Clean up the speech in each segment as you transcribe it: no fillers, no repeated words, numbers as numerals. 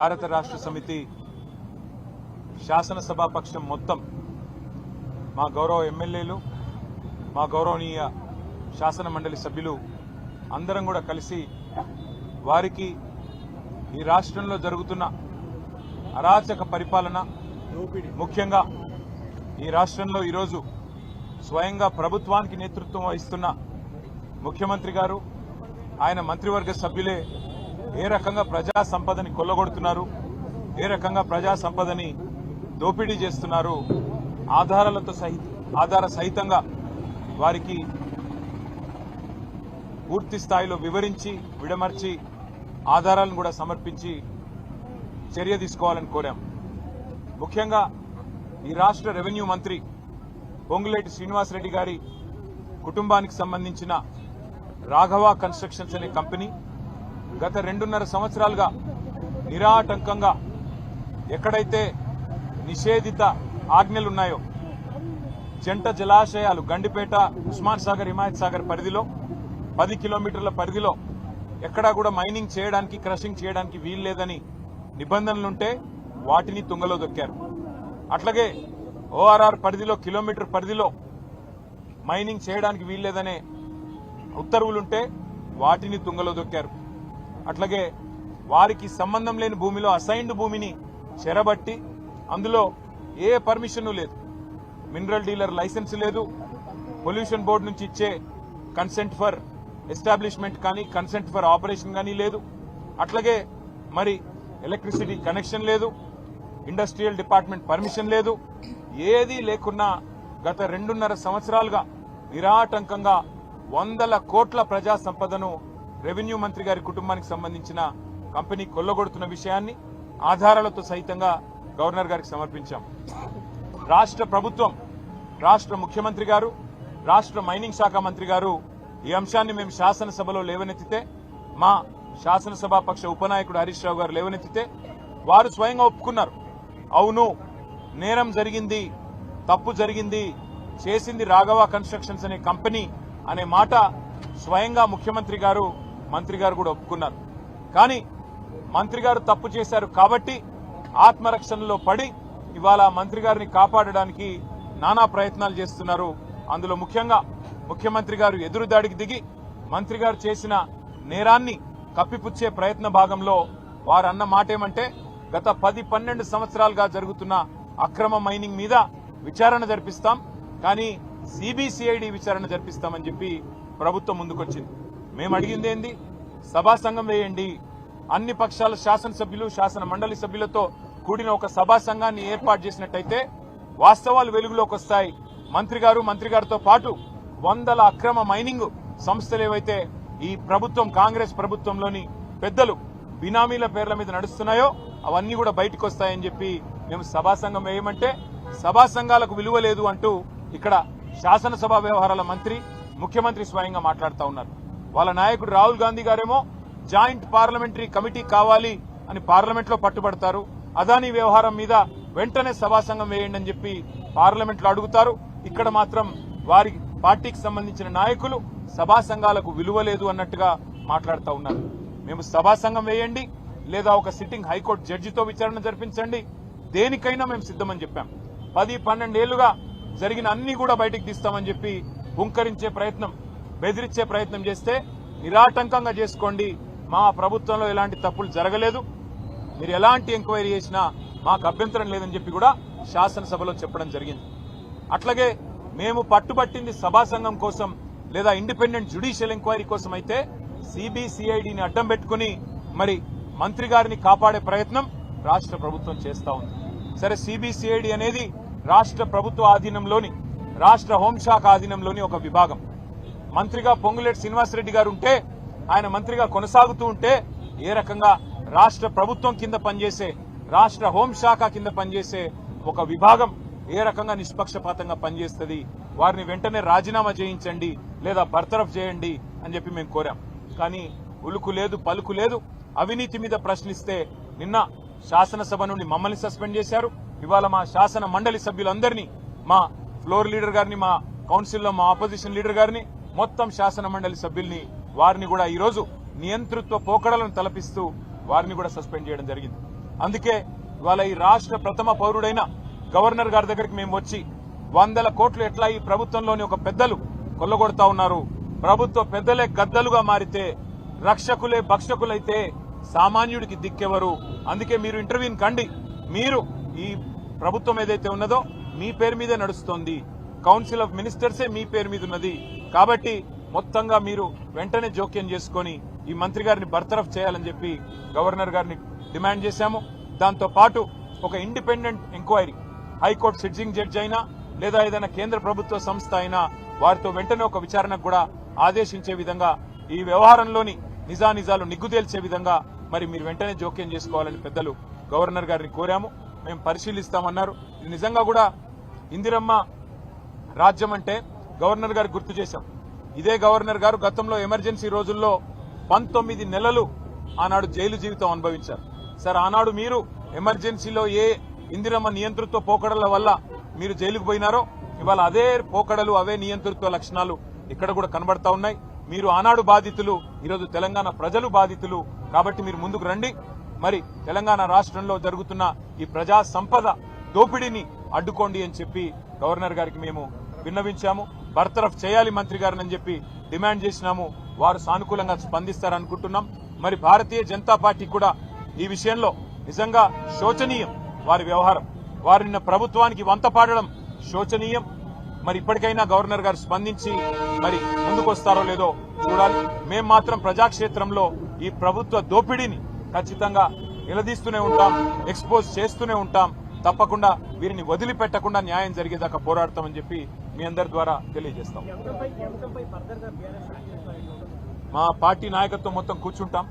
భారత రాష్ట్ర సమితి శాసనసభాపక్షం మొత్తం మా గౌరవ ఎమ్మెల్యేలు మా గౌరవనీయ శాసన మండలి సభ్యులు అందరం కూడా కలిసి వారికి ఈ రాష్ట్రంలో జరుగుతున్న అరాచక పరిపాలన ముఖ్యంగా ఈ రాష్ట్రంలో ఈరోజు స్వయంగా ప్రభుత్వానికి నేతృత్వం వహిస్తున్న ముఖ్యమంత్రి గారు ఆయన మంత్రివర్గ సభ్యులే ఏ రకంగా ప్రజా సంపదని కొల్లగొడుతున్నారు, ఏ రకంగా ప్రజా సంపదని దోపిడీ చేస్తున్నారు, ఆధార సహితంగా వారికి పూర్తి స్థాయిలో వివరించి విడమర్చి ఆధారాలను కూడా సమర్పించి చర్య తీసుకోవాలని కోరాం. ముఖ్యంగా ఈ రాష్ట్ర రెవెన్యూ మంత్రి పొంగులేటి శ్రీనివాసరెడ్డి గారి కుటుంబానికి సంబంధించిన రాఘవ కన్స్ట్రక్షన్స్ అనే కంపెనీ గత 2.5 సంవత్సరాలుగా నిరాటంకంగా ఎక్కడైతే నిషేధిత ఆజ్ఞలున్నాయో జంట జలాశయాలు గండిపేట, ఉస్మాన్ సాగర్, హిమాయత్ సాగర్ పరిధిలో 10 కిలోమీటర్ల పరిధిలో ఎక్కడా కూడా మైనింగ్ చేయడానికి, క్రషింగ్ చేయడానికి వీల్లేదని నిబంధనలుంటే వాటిని తుంగలో దొక్కారు. అట్లాగే ఓఆర్ఆర్ పరిధిలో కిలోమీటర్ పరిధిలో మైనింగ్ చేయడానికి వీల్లేదనే ఉత్తర్వులుంటే వాటిని తుంగలో దొక్కారు. అట్లాగే వారికి సంబంధం లేని భూమిలో అసైన్డ్ భూమిని చెరబట్టి అందులో ఏ పర్మిషన్ లేదు, మినరల్ డీలర్ లైసెన్స్ లేదు, పొల్యూషన్ బోర్డు నుంచి ఇచ్చే కన్సెంట్ ఫర్ ఎస్టాబ్లిష్మెంట్ కానీ కన్సెంట్ ఫర్ ఆపరేషన్ కానీ లేదు. అట్లాగే మరి ఎలక్ట్రిసిటీ కనెక్షన్ లేదు, ఇండస్ట్రియల్ డిపార్ట్మెంట్ పర్మిషన్ లేదు. ఏదీ లేకున్నా గత 2.5 సంవత్సరాలుగా నిరాటంకంగా 100 కోట్ల ప్రజా సంపదను రెవెన్యూ మంత్రి గారి కుటుంబానికి సంబంధించిన కంపెనీ కొల్లగొడుతున్న విషయాన్ని ఆధారాలతో సహితంగా గవర్నర్ గారికి సమర్పించాం. రాష్ట్ర ప్రభుత్వం, రాష్ట్ర ముఖ్యమంత్రి గారు, రాష్ట్ర మైనింగ్ శాఖ మంత్రి గారు ఈ అంశాన్ని మేము శాసనసభలో లేవనెత్తితే, మా శాసనసభాపక్ష ఉపనాయకుడు హరీష్ రావు గారు లేవనెత్తితే వారు స్వయంగా ఒప్పుకున్నారు. అవును, నేరం జరిగింది, తప్పు జరిగింది, చేసింది రాఘవ కన్స్ట్రక్షన్స్ అనే కంపెనీ అనే మాట స్వయంగా ముఖ్యమంత్రి గారు, మంత్రి గారు కూడా ఒప్పుకున్నారు. కానీ మంత్రి గారు తప్పు చేశారు కాబట్టి ఆత్మరక్షణలో పడి ఇవాళ మంత్రి గారిని కాపాడడానికి నానా ప్రయత్నాలు చేస్తున్నారు. అందులో ముఖ్యంగా ముఖ్యమంత్రి గారు ఎదురుదాడికి దిగి మంత్రి గారు చేసిన నేరాన్ని కప్పిపుచ్చే ప్రయత్న భాగంలో వారు అన్న మాట ఏమంటే, గత 10-12 సంవత్సరాలుగా జరుగుతున్న అక్రమ మైనింగ్ మీద విచారణ జరిపిస్తాం, కానీ సిబిసిఐడి విచారణ జరిపిస్తామని చెప్పి ప్రభుత్వం ముందుకొచ్చింది. మేము అడిగింది ఏంది, సభా సంఘం వేయండి, అన్ని పక్షాల శాసనసభ్యులు, శాసన మండలి సభ్యులతో కూడిన ఒక సభా సంఘాన్ని ఏర్పాటు చేసినట్టయితే వాస్తవాలు వెలుగులోకి వస్తాయి. మంత్రి గారితో పాటు 100 అక్రమ మైనింగ్ సంస్థలు ఏవైతే ఈ ప్రభుత్వం, కాంగ్రెస్ ప్రభుత్వంలోని పెద్దలు బినామీల పేర్ల మీద నడుస్తున్నాయో అవన్నీ కూడా బయటకు వస్తాయని చెప్పి మేము సభా సంఘం వేయమంటే, సభా సంఘాలకు విలువ లేదు అంటూ ఇక్కడ శాసనసభ వ్యవహారాల మంత్రి, ముఖ్యమంత్రి స్వయంగా మాట్లాడుతూ ఉన్నారు. వాళ్ళ నాయకుడు రాహుల్ గాంధీ గారేమో జాయింట్ పార్లమెంటరీ కమిటీ కావాలి అని పార్లమెంట్ లో పట్టుబడతారు. అదానీ వ్యవహారం మీద వెంటనే సభా సంఘం వేయండి అని చెప్పి పార్లమెంట్ లో అడుగుతారు. ఇక్కడ మాత్రం వారి పార్టీకి సంబంధించిన నాయకులు సభా సంఘాలకు విలువ లేదు అన్నట్టుగా మాట్లాడుతూ ఉన్నారు. మేము సభా సంఘం వేయండి, లేదా ఒక సిట్టింగ్ హైకోర్టు జడ్జితో విచారణ జరిపించండి, దేనికైనా మేము సిద్ధమని చెప్పాం. 10-12 ఏళ్లుగా జరిగిన అన్ని కూడా బయటకు తీస్తామని చెప్పి హుంకరించే ప్రయత్నం, బెదిరించే ప్రయత్నం చేస్తే నిరాటంకంగా చేసుకోండి, మా ప్రభుత్వంలో ఎలాంటి తప్పులు జరగలేదు, మీరు ఎలాంటి ఎంక్వైరీ చేసినా మాకు అభ్యంతరం లేదని చెప్పి కూడా శాసనసభలో చెప్పడం జరిగింది. అట్లాగే మేము పట్టుబట్టింది సభా సంఘం కోసం లేదా ఇండిపెండెంట్ జ్యుడిషియల్ ఎంక్వైరీ కోసం అయితే సిబిసిఐడిని అడ్డం పెట్టుకుని మరి మంత్రి గారిని కాపాడే ప్రయత్నం రాష్ట్ర ప్రభుత్వం చేస్తా ఉంది. సరే, సిబిసిఐడి అనేది రాష్ట్ర ప్రభుత్వ ఆధీనంలోని, రాష్ట్ర హోంశాఖ ఆధీనంలోని ఒక విభాగం. మంత్రిగా పొంగులేటి శ్రీనివాసరెడ్డి గారు ఉంటే, ఆయన మంత్రిగా కొనసాగుతూ ఉంటే ఏ రకంగా రాష్ట్ర ప్రభుత్వం కింద పనిచేసే, రాష్ట్ర హోంశాఖ కింద పనిచేసే ఒక విభాగం ఏ రకంగా నిష్పక్షపాతంగా పనిచేస్తుంది, వారిని వెంటనే రాజీనామా చేయించండి లేదా బర్తరఫ్ చేయండి అని చెప్పి మేము కోరాం. కానీ ఉలుకు లేదు, పలుకు లేదు. అవినీతి మీద ప్రశ్నిస్తే నిన్న శాసనసభ నుండి మమ్మల్ని సస్పెండ్ చేశారు. ఇవాళ మా శాసన మండలి సభ్యులందరినీ, మా ఫ్లోర్ లీడర్ గారిని, మా కౌన్సిల్లో మా ఆపోజిషన్ లీడర్ గారిని, మొత్తం శాసన మండలి సభ్యుల్ని, వారిని కూడా ఈరోజు నియంతృత్వ పోకడలను తలపిస్తూ వారిని కూడా సస్పెండ్ చేయడం జరిగింది. అందుకే ఇవాళ ఈ రాష్ట్ర ప్రథమ పౌరుడైన గవర్నర్ గారి దగ్గరికి మేము వచ్చి 100 కోట్లు ఎట్లా ఈ ప్రభుత్వంలోని ఒక పెద్దలు కొల్లగొడతా ఉన్నారు, ప్రభుత్వ పెద్దలే గద్దలుగా మారితే రక్షకులే భక్షకులైతే సామాన్యుడికి దిక్కెవరు, అందుకే మీరు ఇంటర్వ్యూని కండి, మీరు ఈ ప్రభుత్వం ఏదైతే ఉన్నదో మీ పేరు మీదే నడుస్తోంది, కౌన్సిల్ ఆఫ్ మినిస్టర్సే మీ పేరు మీద ఉన్నది, కాబట్టి మొత్తంగా మీరు వెంటనే జోక్యం చేసుకుని ఈ మంత్రి గారిని బర్తరఫ్ చేయాలని చెప్పి గవర్నర్ గారిని డిమాండ్ చేశాము. దాంతో పాటు ఒక independent enquiry high court sitting judge అయినా లేదా ఏదైనా కేంద్ర ప్రభుత్వ సంస్థ అయినా వారితో వెంటనే ఒక విచారణకు కూడా ఆదేశించే విధంగా ఈ వ్యవహారంలోని నిజానిజాలు నిగ్గు తేల్చే విధంగా మరి మీరు వెంటనే జోక్యం చేసుకోవాలని పెద్దలు గవర్నర్ గారిని కోరాము. మేము పరిశీలిస్తామన్నారు. ఇది నిజంగా కూడా ఇందిరమ్మ రాజ్యం అంటే గవర్నర్ గారు గుర్తు చేశాం. ఇదే గవర్నర్ గారు గతంలో ఎమర్జెన్సీ రోజుల్లో 19 నెలలు ఆనాడు జైలు జీవితం అనుభవించారు. సార్ ఆనాడు మీరు ఎమర్జెన్సీలో ఏ ఇందిరమ్మ నియంతృత్వ పోకడల వల్ల మీరు జైలుకు పోయినారో ఇవాళ అదే పోకడలు అవే నియంతృత్వ లక్షణాలు ఇక్కడ కూడా కనబడతా ఉన్నాయి. మీరు ఆనాడు బాధితులు, ఈరోజు తెలంగాణ ప్రజలు బాధితులు, కాబట్టి మీరు ముందుకు రండి. మరి తెలంగాణ రాష్ట్రంలో జరుగుతున్న ఈ ప్రజా సంపద దోపిడీని అడ్డుకోండి అని చెప్పి గవర్నర్ గారికి మేము విన్నవించాము. బర్తరఫ్ చేయాలి మంత్రి గారిని అని చెప్పి డిమాండ్ చేసినాము. వారు సానుకూలంగా స్పందిస్తారనుకుంటున్నాం. మరి భారతీయ జనతా పార్టీ కూడా ఈ విషయంలో నిజంగా శోచనీయం వారి వ్యవహారం, వారి నిన్న ప్రభుత్వానికి వంత పాడడం శోచనీయం. మరి ఇప్పటికైనా గవర్నర్ గారు స్పందించి మరి ముందుకొస్తారో లేదో చూడాలి. మేం మాత్రం ప్రజాక్షేత్రంలో ఈ ప్రభుత్వ దోపిడీని ఖచ్చితంగా నిలదీస్తూనే ఉంటాం, ఎక్స్పోజ్ చేస్తూనే ఉంటాం. తప్పకుండా వీరిని వదిలిపెట్టకుండా న్యాయం జరిగేదాకా పోరాడతామని చెప్పి మీ అందరి ద్వారా తెలియజేస్తాం. మా పార్టీ నాయకత్వం మొత్తం కూర్చుంటాం.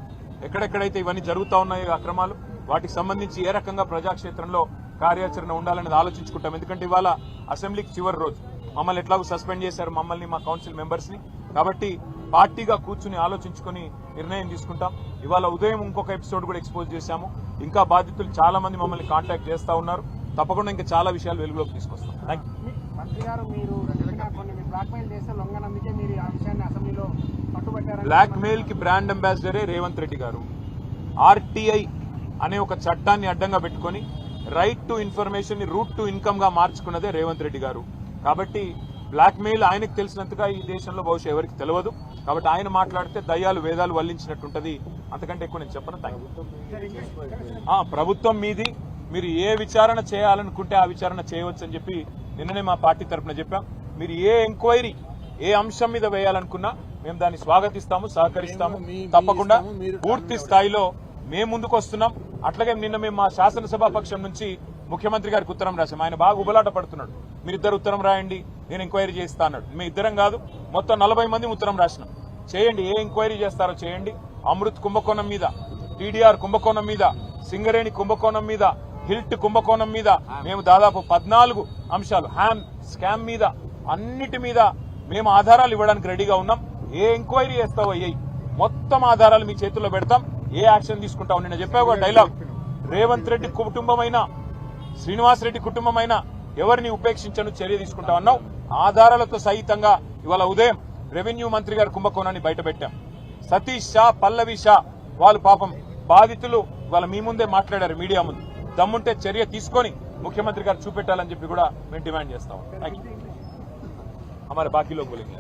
ఎక్కడెక్కడైతే ఇవన్నీ జరుగుతా ఉన్నాయో అక్రమాలు, వాటికి సంబంధించి ఏ రకంగా ప్రజాక్షేత్రంలో కార్యాచరణ ఉండాలనేది ఆలోచించుకుంటాం. ఎందుకంటే ఇవాళ అసెంబ్లీకి చివరి రోజు, మమ్మల్ని ఎట్లాగో సస్పెండ్ చేశారు, మమ్మల్ని మా కౌన్సిల్ మెంబర్స్ ని. కాబట్టి పార్టీగా కూర్చుని ఆలోచించుకుని నిర్ణయం తీసుకుంటాం. ఇవాళ ఉదయం ఇంకొక ఎపిసోడ్ కూడా ఎక్స్పోజ్ చేశాము. ఇంకా బాధితులు చాలా మంది మమ్మల్ని కాంటాక్ట్ చేస్తా ఉన్నారు. తప్పకుండా ఇంకా చాలా విషయాలు వెలుగులోకి తీసుకొస్తాం. బ్లాక్ మెయిల్ కి బ్రాండ్ అంబాసిడరే రేవంత్ రెడ్డి గారు. ఆర్టీఐ అనే ఒక చట్టాన్ని అడ్డంగా పెట్టుకుని రైట్ టు ఇన్ఫర్మేషన్ ని రూట్ టు ఇన్కమ్ గా మార్చుకున్నదే రేవంత్ రెడ్డి గారు. కాబట్టి బ్లాక్ మెయిల్ ఆయనకు తెలిసినంతగా ఈ దేశంలో బహుశా ఎవరికి తెలియదు. కాబట్టి ఆయన మాట్లాడితే దయ్యాలు వేదాలు వల్లించినట్టుంటది. అంతకంటే ఎక్కువ నేను చెప్పను. ప్రభుత్వం మీది, మీరు ఏ విచారణ చేయాలనుకుంటే ఆ విచారణ చేయవచ్చు అని చెప్పి నిన్ననే మా పార్టీ తరఫున చెప్పాం. మీరు ఏ ఎంక్వైరీ ఏ అంశం మీద వేయాలనుకున్నా మేము దాన్ని స్వాగతిస్తాము, సహకరిస్తాము. తప్పకుండా పూర్తి స్థాయిలో మేము ముందుకు వస్తున్నాం. అట్లాగే నిన్న మేము మా శాసనసభా పక్షం నుంచి ముఖ్యమంత్రి గారికి ఉత్తరం రాశాం. ఆయన బాగా ఉబలాట పడుతున్నాడు. మీరిద్దరు ఉత్తరం రాయండి, నేను ఎంక్వైరీ చేస్తా అన్నాడు. మేము ఇద్దరం కాదు, మొత్తం 40 మంది ఉత్తరం రాసినాం. చేయండి, ఏ ఎంక్వైరీ చేస్తారో చేయండి. అమృత్ కుంభకోణం మీద, టీడీఆర్ కుంభకోణం మీద, సింగరేణి కుంభకోణం మీద, హిల్ట్ కుంభకోణం మీద మేము దాదాపు 14 అంశాలు, హ్యామ్ స్కామ్ మీద, అన్నిటి మీద మేము ఆధారాలు ఇవ్వడానికి రెడీగా ఉన్నాం. ఏ ఎంక్వైరీ చేస్తావో అయ్యాయి, మొత్తం ఆధారాలు మీ చేతుల్లో పెడతాం. ఏ యాక్షన్ తీసుకుంటావు? నిన్న చెప్పావు డైలాగ్, రేవంత్ రెడ్డి కుటుంబమైనా శ్రీనివాసరెడ్డి కుటుంబమైనా ఎవరిని ఉపేక్షించను, చర్య తీసుకుంటామన్నావు. ఆధారాలతో సహితంగా ఇవాళ ఉదయం రెవెన్యూ మంత్రి గారి కుంభకోణాన్ని బయటపెట్టాం. సతీష్ షా, పల్లవి షా వాళ్ళు పాపం బాధితులు ఇవాళ మీ ముందే మాట్లాడారు మీడియా ముందు. దమ్ముంటే చర్య తీసుకొని ముఖ్యమంత్రి గారు చూపెట్టాలని చెప్పి కూడా మేము డిమాండ్ చేస్తాం. Thank you. हमारे बाकी लोग बोलेंगे.